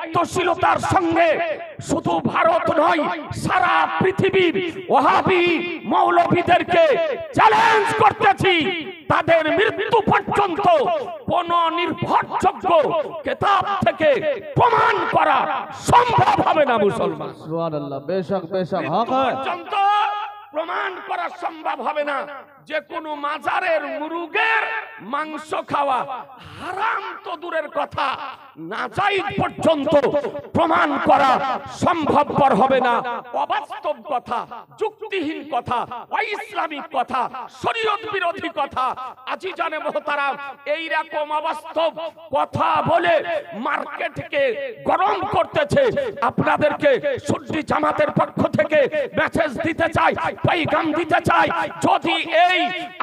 দায়িত্বশীলতার সঙ্গে শুধু ভারত নয়, সারা পৃথিবীর ওয়াহাবি মৌলভীদেরকে চ্যালেঞ্জ করতেছি, তাদের মৃত্যু পর্যন্ত কোন নির্ভরযোগ্য কিতাব থেকে প্রমাণ করা সম্ভব হবে না। মুসলমান সুবহানাল্লাহ, বেশক বেশক হক পর্যন্ত প্রমাণ করা সম্ভব হবে না যে কোন মাজারের মুরগের মাংস খাওয়া হারাম তো দূরের কথা, নাজায়েজ পর্যন্ত প্রমাণ করা সম্ভবপর হবে না। অবাস্তব কথা, যুক্তিহীন কথা, অইসলামিক কথা, শরীয়ত বিরোধী কথা, আজিজানে মুহতারাম, এই রকম অবাস্তব কথা বলে মার্কেটকে গরম করতেছে। আপনাদেরকে সুন্নি জামাতের পক্ষ থেকে মেসেজ দিতে চাই, পয়গাম দিতে চাই, যদি এই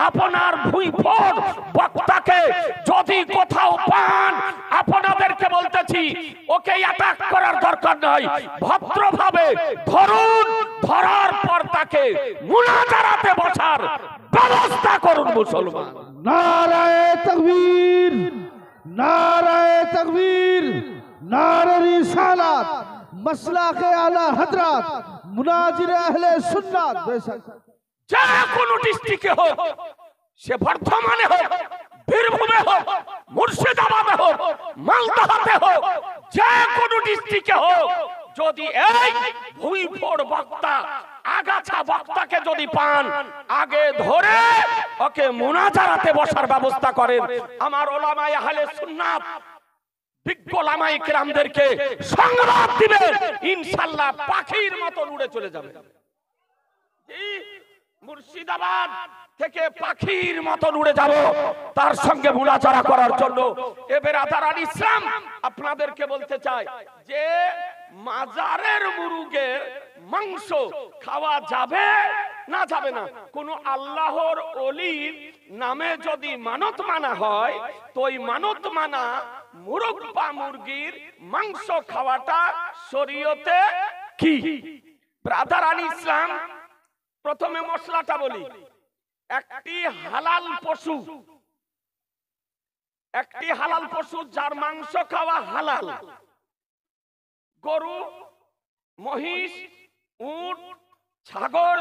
আপনার ভুঁইফোড় বক্তাকে যদি কোথাও পান, আপনাদেরকে বলতেছি ওকে অ্যাটাক করার দরকার নাই, ভদ্রভাবে ধরুন, ধরার পর তাকে মুনাজারাতে বসার ব্যবস্থা করুন। মুসলমান নারায়ে তাকবীর, নারায়ে তাকবীর, নারে রিসালাত, মাসলাকে আলা হযরত, মুনাজির আহলে সুন্নাত। বেশক যে কোনো ডিস্ট্রিক্টে হোক, সে বর্ধমানে হোক, বীরভূমে হোক, মুর্শিদাবাদে হোক, মালদাতে হোক, যে কোনো ডিস্ট্রিক্টে হোক, যদি এই ভুঁইফোড় বক্তা, আগাছা বক্তাকে যদি পান, আগে ধরে ওকে মুনাজারাতে বসার ব্যবস্থা করেন। আমার ওলামায়ে আহলে সুন্নাত বিজ্ঞ ওলামায়ে কিরামদেরকে সংবাদ দিবেন, ইনশাআল্লাহ পাখির মতো উড়ে চলে যাবে। মুর্শিদাবাদ থেকে পাখির মতো উড়ে যাব তার সঙ্গে মুনাজারা করার জন্য। এবার আদারান ইসলাম আপনাদেরকে বলতে চাই যে মাজারের মুরগের মাংস খাওয়া যাবে না যাবে না। কোন আল্লাহর ওলির নামে যদি মানত মানা হয়, তো ওই মানত মানা মুরগ বা মুরগির মাংস খাওয়াটা শরীয়তে কি? ব্রাদারান ইসলাম, প্রথমে মশলাটা বলি। একটি হালাল পশু, একটি হালাল পশু যার মাংস খাওয়া হালাল, গরু, মহিষ, উট, ছাগল,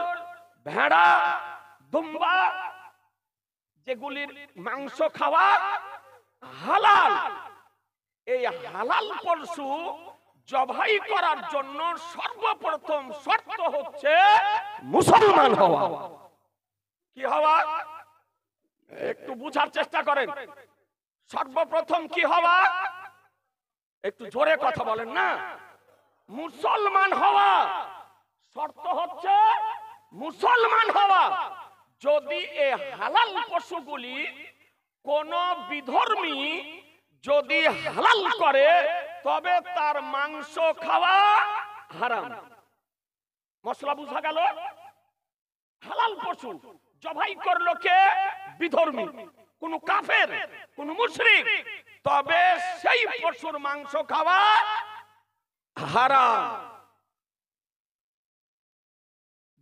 ভেড়া, দুম্বা, যেগুলির মাংস খাওয়া হালাল, এই হালাল পশু জবাই করার জন্য সর্বপ্রথম শর্ত হচ্ছে মুসলমান হওয়া। কি হওয়া? একটু বুঝার চেষ্টা করেন। সর্বপ্রথম কি হওয়া? একটু জোরে কথা বলেন না। মুসলমান হওয়া, শর্ত হচ্ছে মুসলমান হওয়া। যদি এই হালাল পশুগুলি কোন বিধর্মী যদি হালাল করে, তবে তার মাংস খাওয়া হারাম। মশলা বুঝা গেল? হালাল পশু জবাই করলো কে? বিধর্মী, কোন কাফের, কোন মুশরিক, তবে সেই পশুর মাংস খাওয়া হারাম।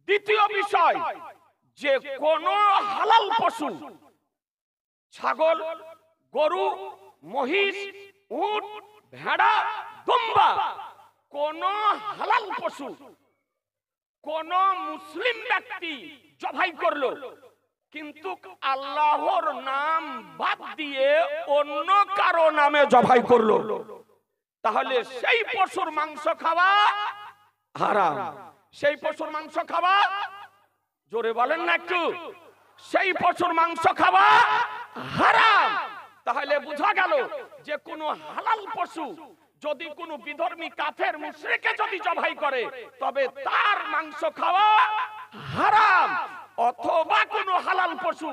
দ্বিতীয় বিষয়, যে কোন হালাল পশু, ছাগল, গরু, মহিষ, উট, ভেড়া, দুম্বা, কোন হালাল পশু কোন মুসলিম ব্যক্তি জবাই করলো, কিন্তু আল্লাহর নাম বাদ দিয়ে অন্য কারো নামে জবাই করলো, তাহলে সেই পশুর মাংস খাওয়া হারাম। সেই পশুর মাংস খাওয়া, জোরে বলেন না একটু, সেই পশুর মাংস খাওয়া হারাম। তাহলে বোঝা গেল যে কোন হালাল পশু যদি কোন বিধর্মী কাফের মুশরিকে যদি জবাই করে, তবে তার মাংস খাওয়া হারাম। অথবা কোন হালাল পশু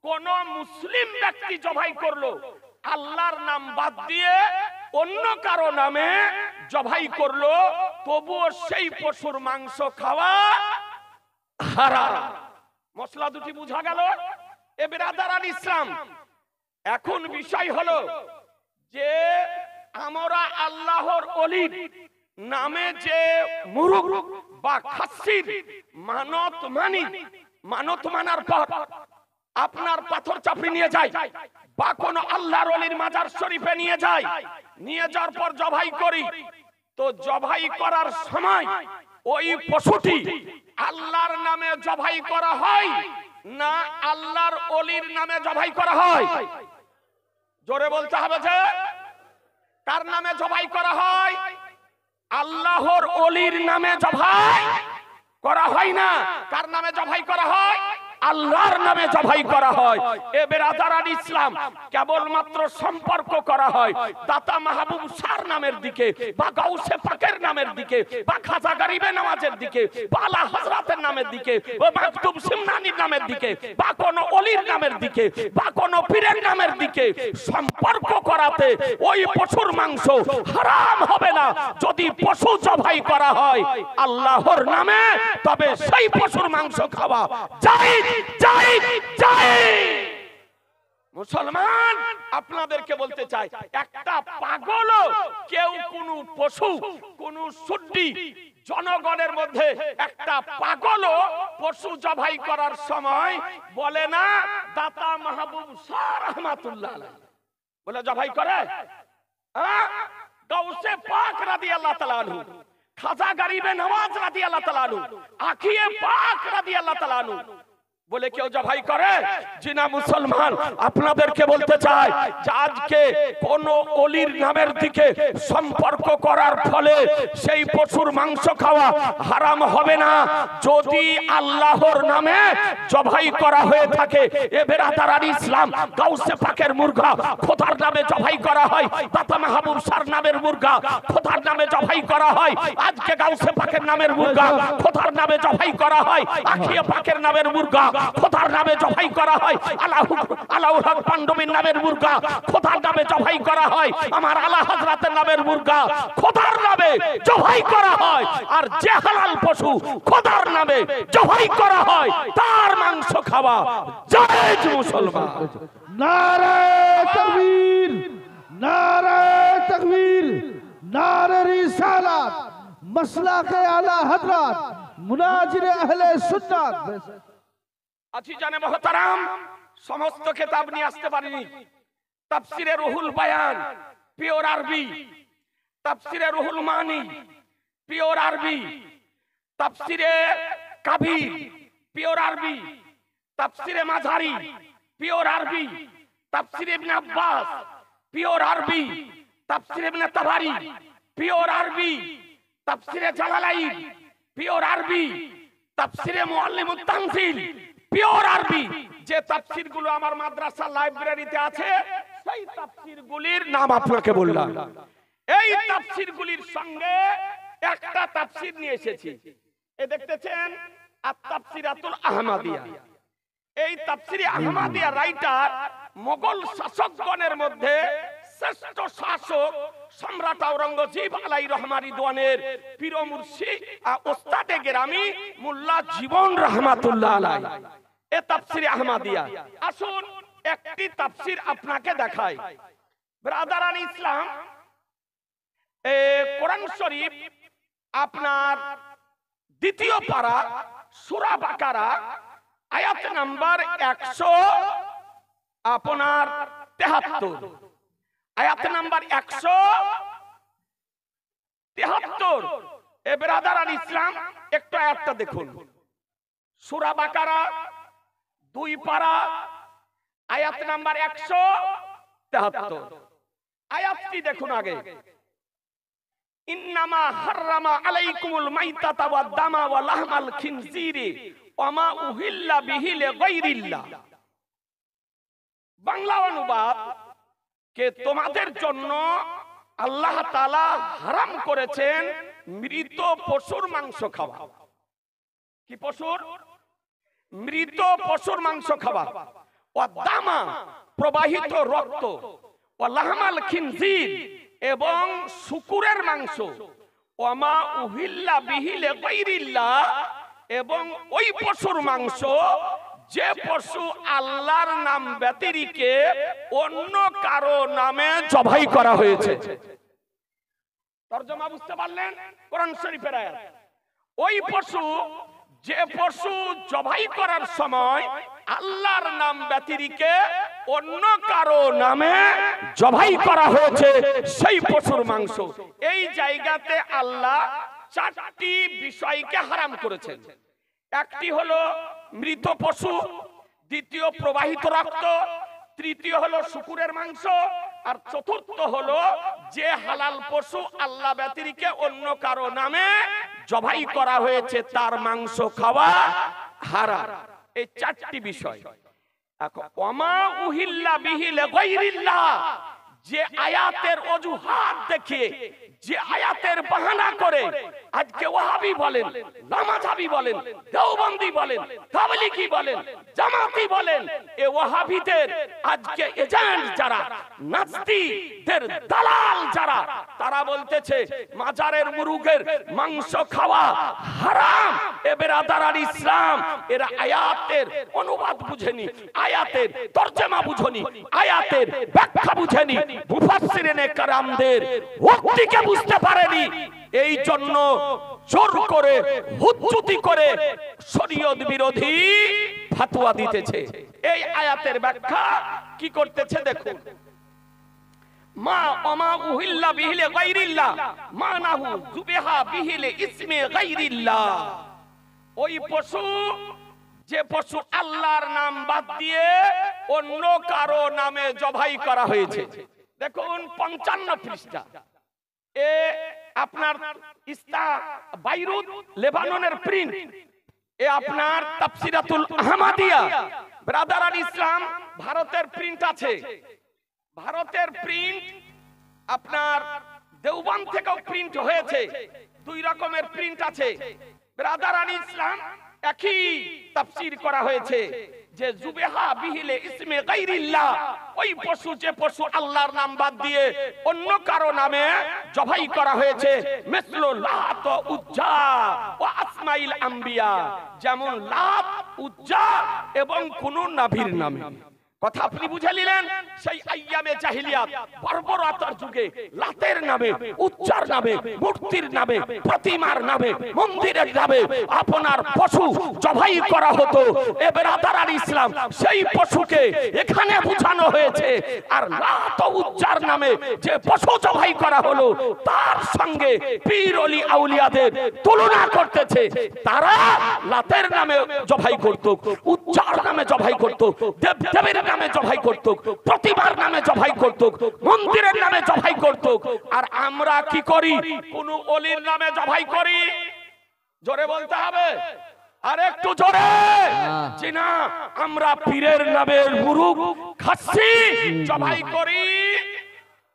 কোন মুসলিম ব্যক্তি জবাই করলো, আল্লাহর নাম বাদ দিয়ে অন্য কারো নামে জবাই করলো, তবুও সেই পশুর মাংস খাওয়া হারাম। মশলা দুটি বুঝা গেল? এ বিরাদারান ইসলাম, এখন বিষয় হলো যে আমরা আল্লাহর ওলি নামে যে মুরগ বা খাসির মানত মানি, মানত মানার পর আপনার পাথর চাপড়ি নিয়ে যায় বা কোন আল্লাহর ওলির মাজার শরীফে নিয়ে যায়, নিয়ে যাওয়ার পর জবাই করি, তো জবাই করার সময় ওই পশুটি আল্লাহর নামে জবাই করা হয় না আল্লাহর ওলির নামে জবাই করা হয়? জোরে বলতে হবে যে কার নামে জবাই করা হয়? আল্লাহর ওলির নামে জবাই করা হয় না। কার নামে জবাই করা হয়? আল্লাহর নামে জবাই করা হয়। এ বেরাদারান ইসলাম, কেবলমাত্র সম্পর্ক করা হয় দাতা মাহবুব শাহর নামের দিকে বা গাউসে পাকের নামের দিকে বা খাজা গরিবে নওয়াজের দিকে বা আলা হযরতের নামের দিকে বা মাকতুব সিমনানির নামের দিকে বা কোন ওলির নামের দিকে বা কোন পীরের নামের দিকে সম্পর্ক করাতে ওই পশুর মাংস হারাম হবে না। যদি পশু জবাই করা হয় আল্লাহর নামে, তবে সেই পশুর মাংস খাওয়া জায়েজ জায়েজ জায়েজ। মুসলমান, আপনাদেরকে বলতে চাই, একটা পাগল কেউ কোন পশু কোন সুড্ডি জনগণের মধ্যে একটা পাগল পশু জবাই করার সময় বলে না দাতা মাহবুব শাহ রাহমাতুল্লাহ আলাইহি বলে জবাই করে? গাউসে পাক রাদিয়াল্লাহু তাআলা আনহু, খাজা গরিবে নওয়াজ রাদিয়াল্লাহু তাআলা আনহু, আখিয়ে পাক রাদিয়াল্লাহু তাআলা আনহু বলে কেউ জবাই করে? জি না। মুসলমান, আপনাদেরকে বলতে চাই যে আজকে কোন ওলির নামের দিকে সম্পর্ক করার ফলে সেই পশুর মাংস খাওয়া হারাম হবে না যদি আল্লাহর নামে জবাই করা হয়ে থাকে। এ বেরাদারান ইসলাম, গাউসে পাকের মুরগা খোদার নামে জবাই করা হয়, দাতা মাহবুব শাহর নামের মুরগা খোদার নামে জবাই করা হয়। আজকে গাউসে পাকের নামের মুরগা খোদার নামে জবাই করা হয়, আখিয়ে পাকের নামের মুরগা খোদার নামে জবাই করা হয়, আলাউল হক পান্ডবীর নামের মুরগা খোদার নামে জবাই করা হয়, আমার আলা হযরতের নামের মুরগা খোদার নামে জবাই করা হয়। আর যে হালাল পশু খোদার নামে জবাই করা হয় তার মাংস খাওয়া জায়েজ। মুসলমান, নারায়ে তাকবীর, নারায়ে তাকবীর, নারে রিসালাত, মাসলাকে আলা হযরত, মুনাজিরে আহলে সুন্নাত। আছি জানে মুহতারাম, সমস্ত কিতাব নিয়ে আসতে পারিনি। তাফসিরে রুহুল বায়ান পিওর আরবি, তাফসিরে রুহুল মানি পিওর আরবি, তাফসিরে কাবির পিওর আরবি, তাফসিরে মাঝারি পিওর আরবি, তাফসিরে ইবনে আব্বাস পিওর আরবি, তাফসিরে ইবনে তাবারি পিওর আরবি, তাফসিরে জালালাইন পিওর আরবি, তাফসিরে মুআল্লিমুত তানজিল পিওর আরবি। যে তাফসির গুলো আমার মাদ্রাসা লাইব্রেরিতে আছে সেই তাফসির গুলির নাম আপনাকে বললাম। এই তাফসির গুলির সঙ্গে একটা তাফসির নিয়ে এসেছি, এ দেখতেছেন আত-তাফসিরাতুল আহমাদিয়া। এই তাফসিরে আহমাদিয়া রাইটার মোগল শাসকগণের মধ্যে শ্রেষ্ঠ শাসক সম্রাট আওরঙ্গজেব আলাইহির রহমান রিদওয়ানের পীর মুর্শিদ ওস্তাদে গেরামি মোল্লা জীবন রাহমাতুল্লাহ আলাইহি। এ তাফসিরে আহমাদিয়া। আসুন একটি তাফসির আপনাকে দেখাই। ব্রাদারান ইসলাম, কোরআন শরীফ আপনার দ্বিতীয় পারা সূরা বাকারা আয়াত নাম্বার 173, আয়াত নাম্বার 173। এ ব্রাদারান ইসলাম, একটু আয়াতটা দেখুন। সূরা বাকারা 2 পারা আয়াত নাম্বার 173। আয়াতটি দেখুন আগে। ইন্নামা হাররামা আলাইকুমুল মাইতাতা ওয়াদ দামা ওয়া লাহমাল খিনজিরি ওয়া মা উহিল্লা বিহি লিগাইরিল্লাহ। বাংলা অনুবাদ, কে তোমাদের জন্য আল্লাহ তাআলা হারাম করেছেন মৃত পশুর মাংস খাওয়া। কি পশুর? মৃত পশুর মাংস খাওয়া। ওয়া দামা প্রবাহিত রক্ত, ওয়া লাহমাল খিনজির এবং শূকরের মাংস, ওয়া মা উহিল্লা বিহি লিগাইরিল্লাহ এবং ওই পশুর মাংস যে পশু আল্লাহর নাম ব্যতিরেকে অন্য কারো নামে জবাই করা হয়েছে। তরজমা বুঝতে পারলেন? কোরআন শরীফের আয়াত। ওই পশু, যে পশু জবাই করার সময় আল্লাহর নাম ব্যতিরেকে অন্য কারো নামে জবাই করা হয়েছে সেই পশুর মাংস। এই জায়গাতে আল্লাহ চারটি বিষয়কে হারাম করেছেন। একটি হলো মৃত পশু, দ্বিতীয় প্রবাহিত রক্ত, তৃতীয় হলো শুকুরের মাংস, আর চতুর্থ হলো যে হালাল পশু আল্লাহ ব্যতিরেকে অন্য কারো নামে জবাই করা হয়েছে তার মাংস খাওয়া হারাম। এই চারটি বিষয়। ওমা উহিল্লা বিহি লিগাইরিল্লাহ, যে আয়াতের অজুহাত দেখিয়ে, যে আয়াতের বাহানা করে আজকে ওয়াহাবি বলেন, নামাজাবি বলেন, দেওবন্দি বলেন, তাবলিগি বলেন, জামাতি বলেন, এ ওয়াহাবিদের আজকে এজেন্ট যারা, নাস্তিকদের দালাল যারা, তারা বলতেছে মাজারের মুরুগের মাংস খাওয়া হারাম। এ বেরাদার ইসলাম, এরা আয়াতের অনুবাদ বুঝেনি, আয়াতের তরজমা বুঝেনি, আয়াতের ব্যাখ্যা বুঝেনি, মুফাসসিরিনে কেরামদের উক্তিকে বুঝতে পারেনি। এই জন্য জোর করে হুজ্জতি করে শরীয়ত বিরোধী ফতোয়া দিতেছে। এই আয়াতের ব্যাখ্যা কি করতেছে দেখুন। মা ওমা উহিল্লা বিহি লিগাইরিল্লাহ মানাহু যুবিহা বিহি লিইসমি গাইরিল্লাহ, ওই পশু, যে পশু আল্লাহর নাম বাদ দিয়ে অন্য কারো নামে জবাই করা হয়েছে। দেখুন 55 পৃষ্ঠা, এ আপনার বাইরুত লেবাননের প্রিন্ট, এ আপনার তাফসিরাতুল আহমাদিয়া। ব্রাদার আল ইসলাম, ভারতের প্রিন্ট আছে, ভারতের প্রিন্ট আপনার দেওবন্দ থেকেও প্রিন্ট হয়েছে, দুই রকমের প্রিন্ট আছে। ব্রাদার আল ইসলাম একই তাফসীর করা হয়েছে যে যুবিহা বিহি লিইসমি গাইরিল্লাহ, ওই পশু, যে পশু আল্লাহর নাম বাদ দিয়ে অন্য কারো নামে জবাই করা হয়েছে, মিসলু লাত ও উজ্জা ও আসমাইল আম্বিয়া, যেমন লাত, উজ্জা এবং কোন নবীর নামে। কথা আপনি বুঝে নিলেন? সেই আইয়ামে জাহিলিয়াত, বর্বরতার যুগে লাতের নামে, উজ্জার নামে, মূর্তির নামে, প্রতিমার নামে, মন্দিরের নামে আপনার পশু জবাই করা হতো। এ বেরাদার আল ইসলাম, সেই পশুকে এখানে বোঝানো হয়েছে। আর লাত ও উজ্জার নামে যে পশু জবাই করা হলো, তার সঙ্গে পীর ওলি আউলিয়াদের তুলনা করতেছে। তারা লাতের নামে জবাই করত, উজ্জার নামে জবাই করত, দেবদেবীর নামে জবাই করত, প্রতিমার নামে জবাই করত, মন্দিরের নামে জবাই করত। আর আমরা কি করি? কোন ওলির নামে জবাই করি। জোরে বলতে হবে, আর একটু জোরে। জি না, আমরা পীরের নামে মুরুগ খাসি জবাই করি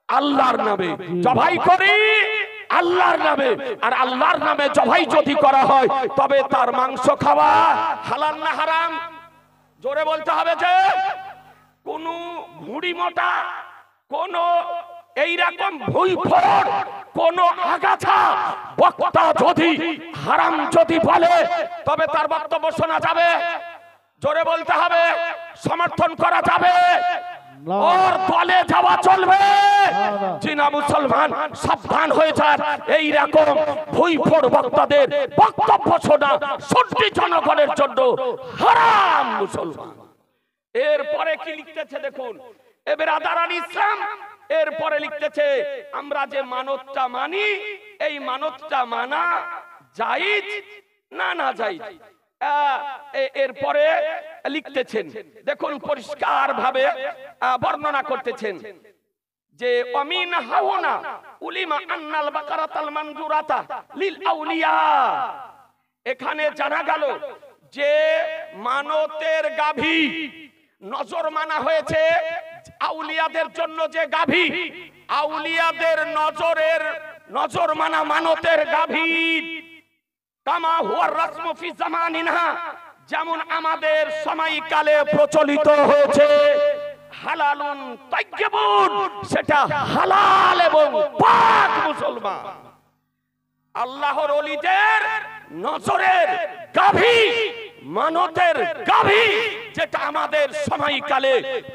আল্লাহর নামে, জবাই করি আল্লাহর নামে। আর আল্লাহর নামে জবাই যদি করা হয় তবে তার মাংস খাওয়া হালাল না হারাম? জোরে বলতে হবে। যে কোন ভুঁড়ি মোটা, কোন এইরকম ভুইফোড়, কোন আগাছা বক্তা যদি হারাম যদি বলে তবে তার বক্তব্য শোনা যাবে? জোরে বলতে হবে, সমর্থন করা যাবে? ওর দলে যাওয়া চলবে? জিনা মুসলমান সাবধান হয়ে যান। এইরকম ভুইফোড় বক্তাদের বক্তব্য শোনা সত্যি জনগণের জন্য হারাম মুসলমান। এরপরে কি লিখতেছে দেখুন, এ বেরাদার আল ইসলাম, এরপরে লিখতেছে আমরা যে মানতটা মানি, এই মানতটা মানা জায়েজ না না জায়েজ। এরপরে লিখতেছেন দেখুন, পরিষ্কার ভাবে বর্ণনা করতেছেন যে অমিন হাওনা উলিমা আন্নাল বাকারাতাল মানজুরাতা লিল আউলিয়া। এখানে জানা গেল যে মানতের গাভী নজর মানা হয়েছে আউলিয়াদের জন্য। যে গাভী আউলিয়াদের নজর মানা মানতের গাভী, কামা হুয়া রাসমু ফি জামানিনা, যেমন আমাদের সময়কালে প্রচলিত হয়েছে। হালালুন তাইয়্যিবুন, সেটা হালাল এবং পাক মুসলমান। আল্লাহর ওলিদের নজরের গাভী, মানতের গাভী, যেটা আমাদের সময়কালে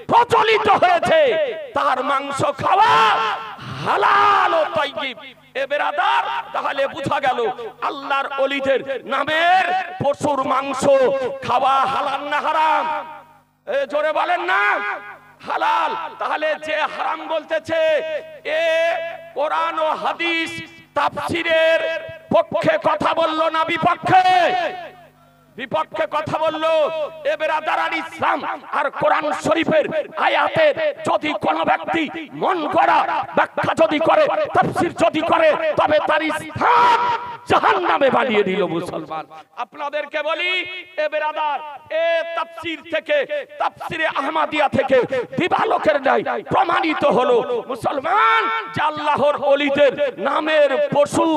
প্রচলিত হয়েছে, তার মাংস খাওয়া হালাল ও তাইয়্যিব। এ বেরাদার, তাহলে বোঝা গেল আল্লাহর ওলিদের নামের পশুর মাংস খাওয়া হালাল না হারাম? জোরে বলেন না। হালাল। তাহলে যে হারাম বলতেছে এ কোরআন ও হাদিস তাফসীরের পক্ষে কথা বললো না বিপক্ষে? বিপক্ষে কথা বললো। এ বেরাদারান ইসলাম আর কোরআন শরীফের আয়াতের যদি কোন ব্যক্তি মন গড়া ব্যাখ্যা যদি করে, তাফসীর যদি করে, তবে তার স্থান জাহান্নামে বানিয়ে দিল মুসলমান। আপনাদেরকে বলি এ বেরাদার, এ তাফসীর থেকে, তাফসীরে আহমদিয়া থেকে দিবালোকের নাই প্রমাণিত হলো মুসলমান যে আল্লাহর ওলিদের নামের পশু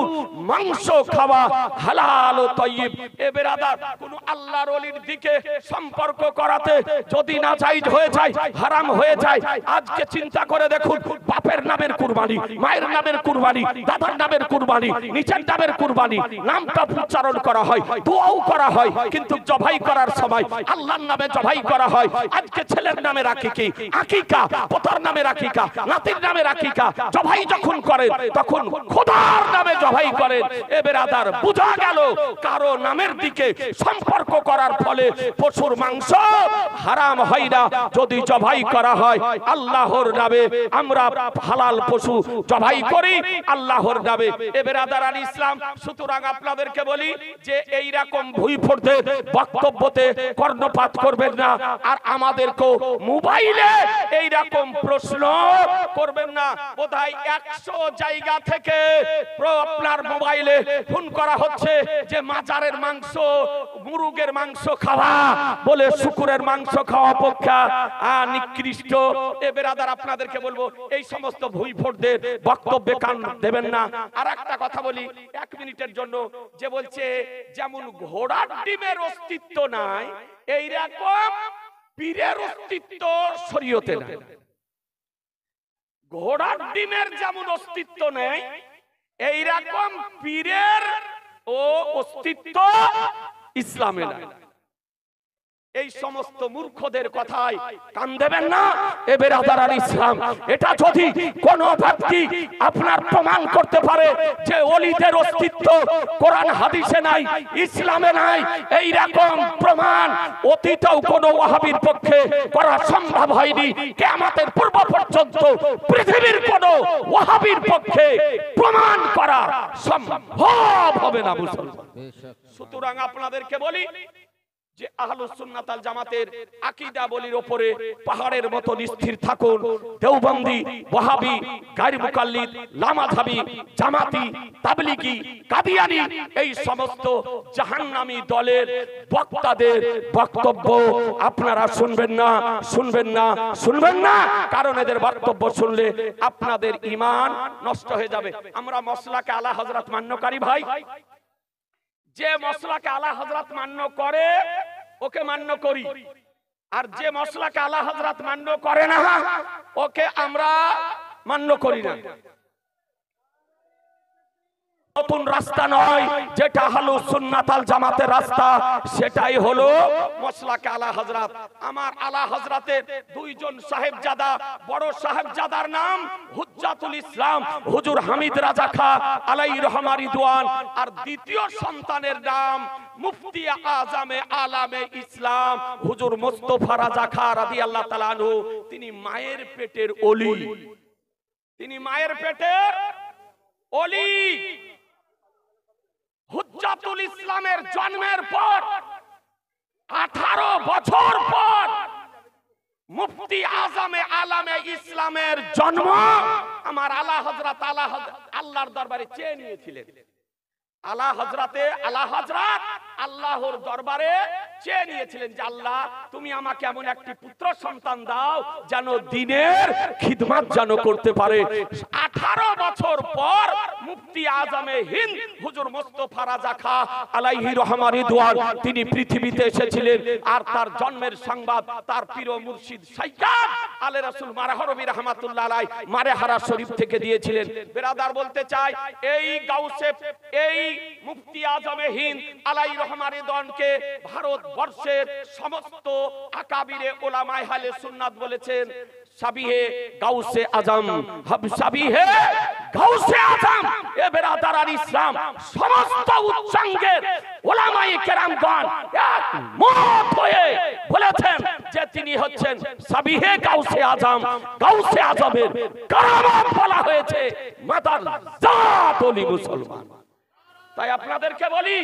মাংস খাওয়া হালাল ও তাইয়্যিব। এ বেরাদার, কোন আল্লাহর ওলির দিকে সম্পর্ক করাতে যদি নাজায়েজ হয়ে যায়, হারাম হয়ে যায়, আজকে চিন্তা করে দেখুন, বাপের নামের কুরবানি, মায়ের নামের কুরবানি, দাদার নামের কুরবানি, নিচের নামের কুরবানি, নামটা উচ্চারণ করা হয়, দোয়াও করা হয়, কিন্তু জবাই করার সময় আল্লাহর নামে জবাই করা হয়। আজকে ছেলের নামে রাখি আকিকা, পোতার নামে আকিকা, নাতির নামে আকিকা, জবাই যখন করেন তখন খোদার নামে জবাই করেন। এ বেরাদার, বোঝা গেল কারো নামের দিকে সম্পর্ক করার ফলে পশুর মাংস হারাম হয় না যদি জবাই করা হয় আল্লাহর নামে। আমরা হালাল পশু জবাই করি আল্লাহর নামে। এ বেরাদারান ইসলাম, সুতরাং আপনাদেরকে বলি যে এই রকম ভুইফোঁড়দের বক্তব্যতে কর্ণপাত করবেন না, আর আমাদেরকেও মোবাইলে এই রকম প্রশ্ন করবেন না। বোধহয় 100 জায়গা থেকে আপনার মোবাইলে ফোন করা হচ্ছে যে মাজারের মাংস, মুরগের মাংস খাওয়া বলে শুকুরের মাংস খাওয়া অপেক্ষা নিকৃষ্ট। এ বেরাদার, আপনাদেরকে বলবো এই সমস্ত ভুইফোঁড়দের বক্তব্যে কান দেবেন না। আর একটা কথা বলি 1 মিনিটের জন্য, যে বলছে যেমন ঘোড়ার ডিমের অস্তিত্ব নাই, এইরকম পীরের অস্তিত্ব শরীয়তে নাই। ঘোড়ার ডিমের যেমন অস্তিত্ব নেই, এইরকম পীরের ও অস্তিত্ব ইসলামে নাই। এই সমস্ত মূর্খদের কথায় কান দেবেন না। এ বেরাদারান ইসলাম, এটা যদি কোন ব্যক্তি আপনার প্রমাণ করতে পারে যে ওলিদের অস্তিত্ব কোরআন হাদিসে নাই, ইসলামে নাই, এই রকম প্রমাণ অতীতেও কোন ওয়াহাবীর পক্ষে করা সম্ভব হয়নি, কিয়ামতের পূর্ব পর্যন্ত পৃথিবীর কোন ওয়াহাবীর পক্ষে প্রমাণ করা সম্ভব হবে না মুসলমান। সুতরাং আপনাদেরকে বলি যে আহলুস সুন্নাত আল জামাতের আকীদা বলির উপরে পাহাড়ের মতো স্থির থাকুন। দেওবন্দি, ওয়াহাবি, গায়র মুকাল্লিদ, লামাযহাবি, জামাতি, তাবলিগি, কাদিয়ানি, এই সমস্ত জাহান্নামী দলের বক্তাদের বক্তব্য আপনারা শুনবেন না, শুনবেন না, শুনবেন না, কারণ এদের বক্তব্য শুনলে আপনাদের ঈমান নষ্ট হয়ে যাবে। আমরা মসলাকে আলা হযরত মান্যকারী ভাই, যে মসলাকে আলা হযরত মান্য করে ওকে মান্য করি, আর যে মসলাকে আলা হযরত মান্য করে না ওকে আমরা মান্য করি না। নতুন রাস্তা নয়, যেটা আহলুস সুন্নাত আল জামাতের রাস্তা, সেটাই হলো মসলাকে আলা হযরত। আমার আলা হযরতের 2 জন সাহেবজাদা, বড় সাহেবজাদার নাম হুজ্জাতুল ইসলাম হুজুর হামিদ রাজা খাঁ আলাইহির রহমা রিদওয়ান, আর দ্বিতীয় সন্তানের নাম মুফতি আজমে আলামে ইসলাম হুজুর মুস্তাফা রাজা খাঁ রাদিয়াল্লাহু তাআলা আনহু। তিনি মায়ের পেটের ওলি, তিনি মায়ের পেটের ওলি। হুজ্জাতুল ইসলামের জন্মের পর 18 বছর পর মুফতি আজমে আলামে ইসলামের জন্ম আমার আলা হযরত আল্লাহর দরবারে চেয়ে নিয়েছিলেন। আলা হযরতে আলা হযরত আল্লাহর দরবারে চেয়ে নিয়েছিলেন যে আল্লাহ তুমি আমাকে এমন একটি পুত্র সন্তান দাও যেন দ্বীনের খিদমত যেন করতে পারে। 18 বছর পর মুফতি আজমে হিন্দ হুজুর মুস্তাফা রাজা খাঁ আলাইহি রহমা রিদওয়ান তিনি পৃথিবীতে এসেছিলেন, আর তার জন্মের সংবাদ তার পীর ও মুর্শিদ সাইয়্যিদ আলে রাসূল মারহারবি রাহমাতুল্লাহ আলাইহি মারেহারা শরীফ থেকে দিয়েছিলেন। বেরাদার, বলতে চাই এই গাউসে, এই মুফতি আজমে হিন্দ আলাইহি রহমা রিদওয়ানকে ভারতবর্ষের সমস্ত আকাবিরে উলামায়ে আহলে সুন্নাত বলেছেন সাবিহে গাউসে আজম, हम সাবিহে গাউসে আজম। এ বেরাদারান ইসলাম, সমস্ত উচ্চাঙ্গের ওলামায়ে কেরামগণ একমত হয়ে বলেছেন যে তিনি হচ্ছেন সাবিহে গাউসে আজম। গাউসে আজমের কারামাত বলা হয়েছে মাদার জাত ওলি মুসলমান। তাই আপনাদেরকে বলি,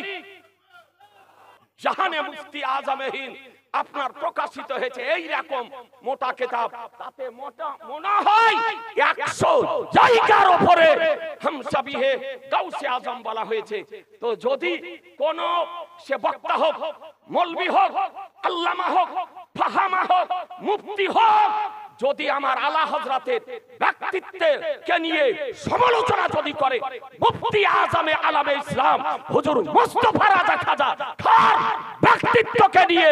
জাহানে মুফতি আজমে হিন্দ আপনার প্রকাশিত হয়েছে এই রকম মোটা কিতাব, তাতে মোটা মনে হয় 100 জায়গার উপরে हम সাবিহে গাউসে আজম বলা হয়েছে। তো যদি কোন সে বক্তা হোক, মৌলবি হোক, আল্লামা হোক, ফাহামা হোক, মুফতি হোক, যদি আমার আলা হযরতের ব্যক্তিত্বের কে নিয়ে সমালোচনা যদি করে, মুফতি আজমে আলামে ইসলাম হুজুর মুস্তাফা রাজা খাজা খার ব্যক্তিত্বকে নিয়ে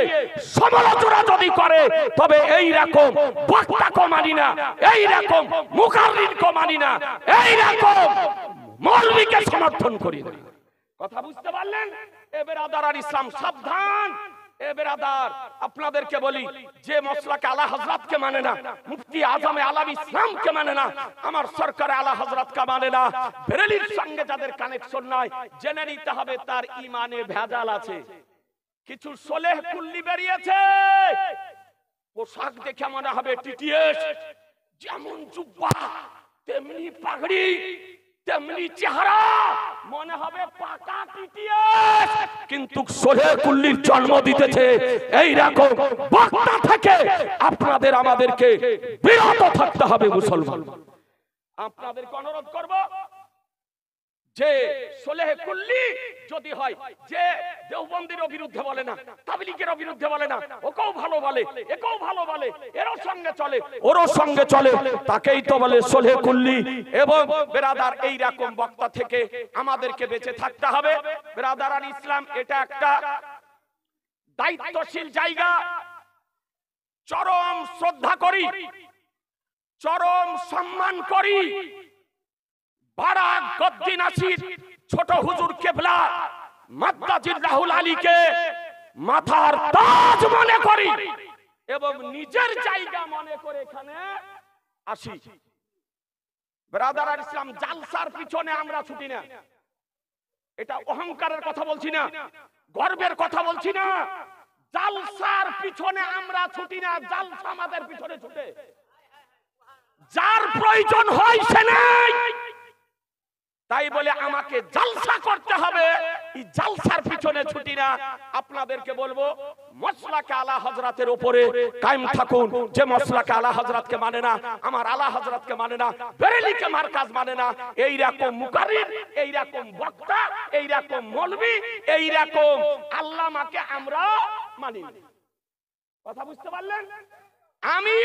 সমালোচনা যদি করে, তবে এই রকম বক্তাকে মানি না, এই রকম মুকাররিরকে মানি না, এই রকম মৌলবীকে সমর্থন করি না। কথা বুঝতে পারলেন? এ বেরাদারান ইসলাম সাবধান। এ বেরাদার, আপনাদেরকে বলি, যে মসলাকে আলা হযরতকে মানে না, মুফতি আজমে আলাম ইসলামকে মানে না, আমার সরকার আলা হযরতকে মানে না, বেরেলির সঙ্গে যাদের কানেকশন নাই, জেনে নিতে হবে তার ঈমানে ভেজাল আছে। কিছু সোলেহ কুল্লি বেরিয়েছে, পোশাক দেখে মনে হবে টিটিএস, যেমন জুব্বা তেমনি পাগড়ি তেমনি চেহারা, মনে হবে পাকা টিটিএস, কিন্তু সোলেহ কুল্লির জন্ম দিতেছে এই রকম বক্তা থেকে আপনাদের আমাদেরকে বিরত থাকতে হবে মুসলমান। আপনাদেরকে অনুরোধ করব যে সোলেহ কুল্লি যদি হয়, যে দেওবন্দির বিরুদ্ধে বলে না, তাবলীগের বিরুদ্ধে বলে না, ওকেও ভালো বলে, একেও ভালো বলে, এরও সঙ্গে চলে, ওরও সঙ্গে চলে, তাকেই তো বলে সোলেহ কুল্লি। এবং বেরাদার, এই রকম বক্তা থেকে আমাদেরকে বেঁচে থাকতে হবে। বেরাদারান ইসলাম, এটা একটা দায়িত্বশীল জায়গা। চরম শ্রদ্ধা করি, চরম সম্মান করি বারাক গদ্দি নাসির ছোট হুজুর কেবলা মাদ্দাজিল্লাহুল আলীকে মাথার তাজ মনে করি এবং নিজের জায়গা মনে করে এখানে আসি। ব্রাদার ইসলাম, জালসার পিছনে আমরা ছুটি না, এটা অহংকারের কথা বলছি না, গর্বের কথা বলছি না। জালসার পিছনে আমরা ছুটি না, জালসা আমাদের পিছনে ছুটে। যার প্রয়োজন হয় সে নেই, তাই বলে আমাকে জালসা করতে হবে, এই জালসার পিছনে ছুটি না। আপনাদেরকে বলবো, মসলাকে আলা হযরতের উপরে কায়েম থাকুন। যে মসলাকে আলা হযরতকে মানে না, আমার আলা হযরতকে মানে না, বেরেলিকে মারকাজ মানে না, এই রকম মুকাররির, এই রকম বক্তা, এই রকম মৌলবি, এই রকম আল্লামাকে আমরা মানি না। কথা বুঝতে পারলেন? আমি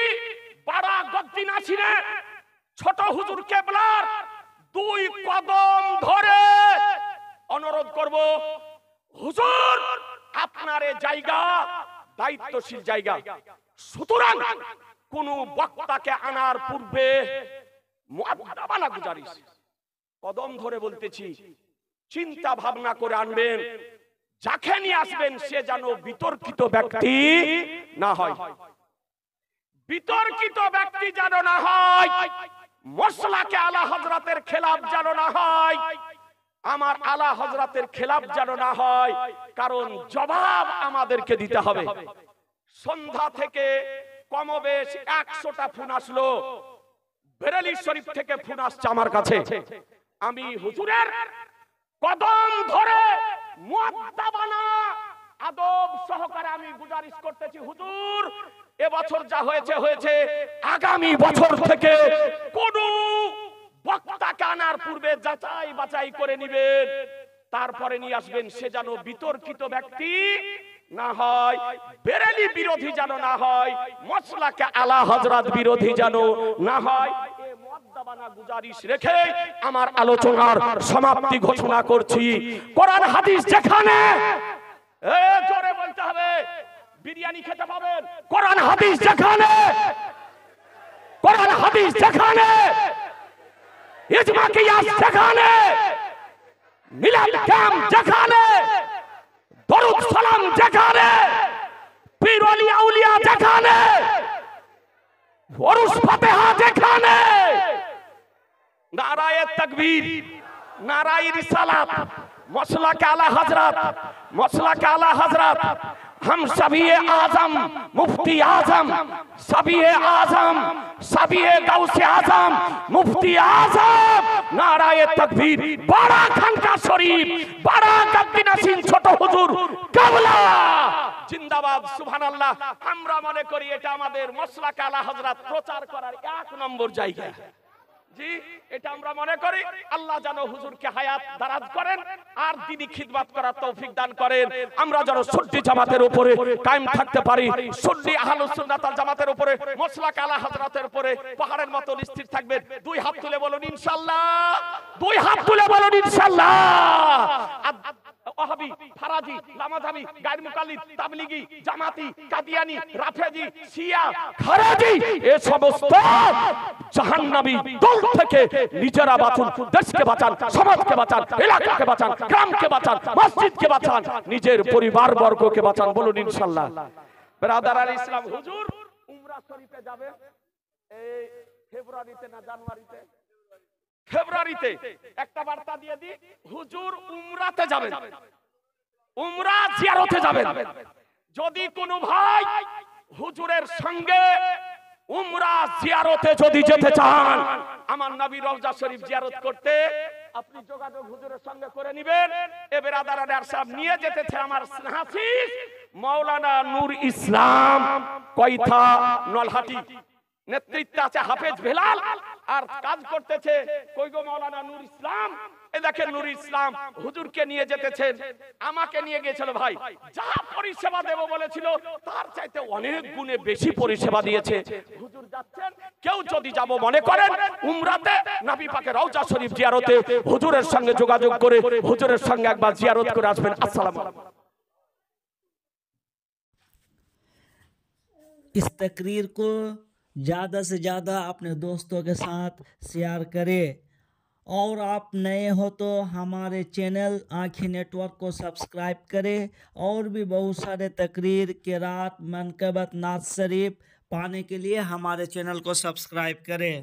বারা গদ্দি নাসিরে ছোট হুজুর কেবলার 2 কদম ধরে অনুরোধ করব, হুজুর আপনার এই জায়গা দায়িত্বশীল জায়গা, সুতরাং কোন বক্তাকে আনার পূর্বে মুআদ্দাবানা গুজারিশ, কদম ধরে বলতেছি, চিন্তা ভাবনা করে আনবেন। যাকে নিয়ে আসবেন সে যেন বিতর্কিত ব্যক্তি না হয়, বিতর্কিত ব্যক্তি যেন না হয়, মসলাকে আলা হযরতের খেলাফ যেন না হয়, আমার আলা হযরতের খেলাফ যেন না হয়, কারণ জবাব আমাদেরকে দিতে হবে। সন্ধ্যা থেকে কমবেশ 100টা ফোন আসলো, বেরেলি শরীফ থেকে ফোন আসছে আমার কাছে। আমি হুজুরের কদম ধরে মুআদ্দাবানা আদব সহকারে আমি গুজারিশ করতেছি, হুজুর এবছর যা হয়েছে হয়েছে, আগামী বছর থেকে কোন বক্তাকে আনার পূর্বে যাচাই বাছাই করে নেবেন, তারপরে নিয়ে আসবেন। সে যেন বিতর্কিত ব্যক্তি না হয়, বেরেলি বিরোধী যেন না হয়, মসলাকে আলা হযরত বিরোধী যেন না হয়। এই মুআদ্দাবানা গুজারিশ রেখে আমার আলোচনার সমাপ্তি ঘোষণা করছি। কোরআন হাদিস যেখানে, জোরে বলতে হবে, বিরিয়ানি খেতে পাবেন। কোরআন হাদিস যেখানে, কোরআন হাদিস যেখানে, ইজমা কিয়াস যেখানে, মিলাদ ক্যাম্প যেখানে, দরুদ সালাম যেখানে, পীর ওলি আউলিয়া যেখানে, ফরুজ ফাতেহা যেখানে, নারায়ে তাকবীর, नाराए रिसालत, मसला के आला हजरत, मसला के आला हजरत, हम सभी आजम, मुफ्ती आजम, सभी आजम, सभी गौसे आजम, मुफ्ती आजम, नाराए तकबीर, बड़ा खानका शरीफ, बड़ा गद्दी नसीन छोटो हुजूर कबला जिंदाबाद सुबहानाल्लाह। আমরা মনে করি এটা আমাদের মসলা কে আলা হযরত প্রচার করার এক নম্বর জায়গা। জি, এটা আমরা মনে করি। আল্লাহ যেন হুজুরকে হায়াত দারাজ করেন আর দিনী খিদমত করার তৌফিক দান করেন। আমরা যেন সুন্নি জামাতের উপরে কায়েম থাকতে পারি, সুন্নি আহলুস সুন্নাত ওয়াল জামাতের উপরে, মসলাক আলা হযরতের উপরে পাহাড়ের মতো স্থির থাকবেন। দুই হাত তুলে বলুন ইনশাআল্লাহ, দুই হাত তুলে বলুন ইনশাআল্লাহ। ওয়াহাবি, ফারাজি, লামাযাবি, গায়র মুকাল্লিদ, তাবলিগি, জামাতি, কাদিয়ানি, রাফেজি, শিয়া, খারেজি এই সমস্ত জাহান্নামী দল থেকে নিজেরা বাঁচুন, দেশকে বাঁচান, সমাজকে বাঁচান, এলাকাকে বাঁচান, গ্রামকে বাঁচান, মসজিদকে বাঁচান, নিজের পরিবার বর্গকে বাঁচান। বলুন ইনশাআল্লাহ। ব্রাদার আল ইসলাম হুজুর উমরা শরীফে যাবে এই ফেব্রুয়ারিতে না জানুয়ারিতে? ফেব্রুয়ারিতে। একটা বার্তা দিয়ে দি, হুজুর উমরাতে যাবেন, উমরা জিয়ারতে যাবেন। যদি কোনো ভাই হুজুরের সঙ্গে উমরা জিয়ারতে যদি যেতে চান, আমার নবী রওজা শরীফ জিয়ারত করতে, আপনি যোগাযোগ হুজুরের সঙ্গে করে নেবেন। এ বেরাদারানে আর সাহেব নিয়ে যেতেছে আমার হাফিজ মাওলানা নূর ইসলাম কয়থা নলহাটি, নেতৃত্বে আছে হাফেজ বেলাল, আর কাজ করতেছে কইগো মাওলানা নূর ইসলাম। এ দেখেন নূর ইসলাম হুজুরকে নিয়ে যেতেছেন, আমাকে নিয়ে গিয়েছিল। ভাই যা পরিষেবা দেব বলেছিল তার চাইতে অনেক গুণে বেশি পরিষেবা দিয়েছে। হুজুর যাচ্ছেন, কেউ যদি যাব মনে করেন উমরাতে, নবী পাকের রওজা শরীফ জিয়ারতে, হুজুরের সঙ্গে যোগাযোগ করে হুজুরের সঙ্গে একবার জিয়ারত করে আসবেন। আসসালামু আলাইকুম। इस तकरीर को ज़्यादा से ज़्यादा अपने दोस्तों के साथ शेयर करें, और आप नए हो तो हमारे चैनल आँखें नेटवर्क को सब्सक्राइब करें, और भी बहुत सारे तकरीर, किरात, मनकबत, नात शरीफ पाने के लिए हमारे चैनल को सब्सक्राइब करें।